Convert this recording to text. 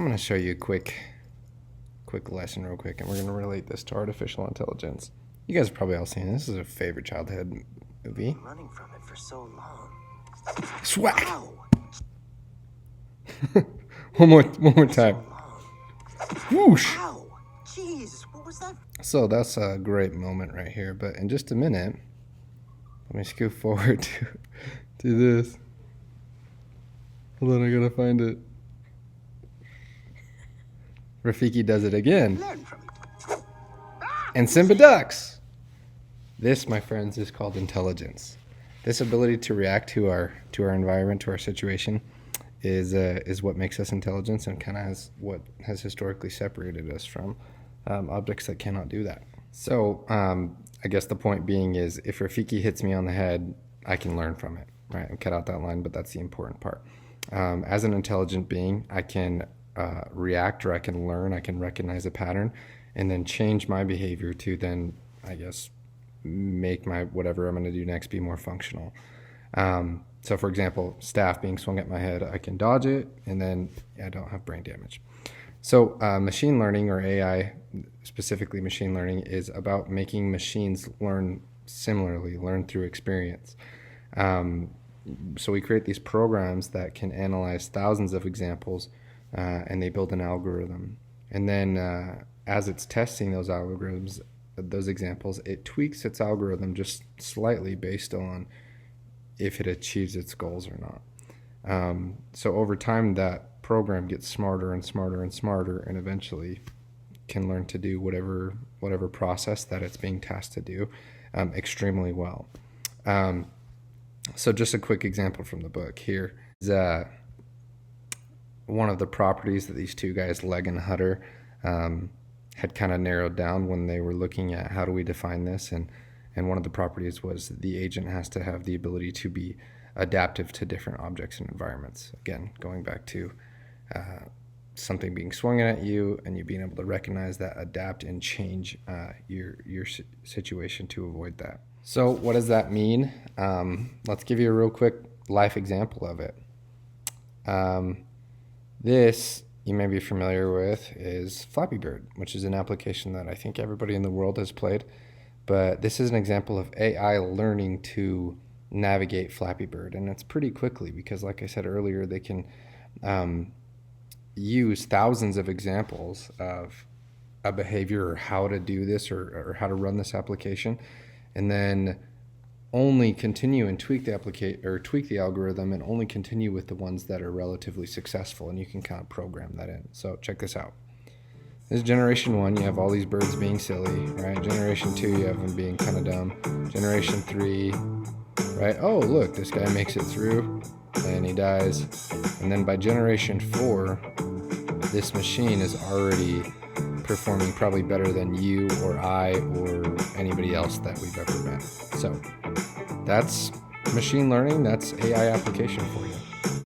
I'm going to show you a quick lesson real quick, and we're going to relate this to artificial intelligence. You guys have probably all seen this. This is a favorite childhood movie. I'm running from it for so long. Swack! Ow! one more time. Whoosh! Ow! Jeez, what was that? So that's a great moment right here. But in just a minute, let me scoot forward to this. Hold on, I gotta find it. Rafiki does it again. Learn from it. And Simba ducks. This, my friends, is called intelligence. This ability to react to our environment, to our situation, is what makes us intelligent, and kind of what has historically separated us from objects that cannot do that. So I guess the point being is, if Rafiki hits me on the head, I can learn from it, right? And cut out that line, but that's the important part. As an intelligent being, I can react, or I can learn, I can recognize a pattern, and then change my behavior to then, I guess, make my whatever I'm going to do next be more functional. So for example, staff being swung at my head, I can dodge it, and then I don't have brain damage. So machine learning, or AI, specifically machine learning, is about making machines learn similarly, learn through experience. So we create these programs that can analyze thousands of examples, and they build an algorithm. And then as it's testing those algorithms, those examples, it tweaks its algorithm just slightly based on if it achieves its goals or not. So over time, that program gets smarter and smarter and smarter, and eventually can learn to do whatever process that it's being tasked to do extremely well. So just a quick example from the book here is one of the properties that these two guys, Legg and Hutter, had kind of narrowed down when they were looking at how do we define this. And one of the properties was the agent has to have the ability to be adaptive to different objects and environments. Again, going back to something being swung at you, and you being able to recognize that, adapt, and change your situation to avoid that. So what does that mean? Let's give you a real quick life example of it. This, you may be familiar with, is Flappy Bird, which is an application that I think everybody in the world has played. But this is an example of AI learning to navigate Flappy Bird, and it's pretty quickly, because like I said earlier, they can use thousands of examples of a behavior, or how to do this, or how to run this application, and then only continue and tweak the algorithm, and only continue with the ones that are relatively successful, and you can kind of program that in. So check this out. This is generation 1, you have all these birds being silly, right? Generation 2, you have them being kind of dumb. Generation 3, right? Oh, look, this guy makes it through, and he dies. And then by generation 4, this machine is already performing probably better than you or I or anybody else that we've ever met. So that's machine learning, that's AI application for you.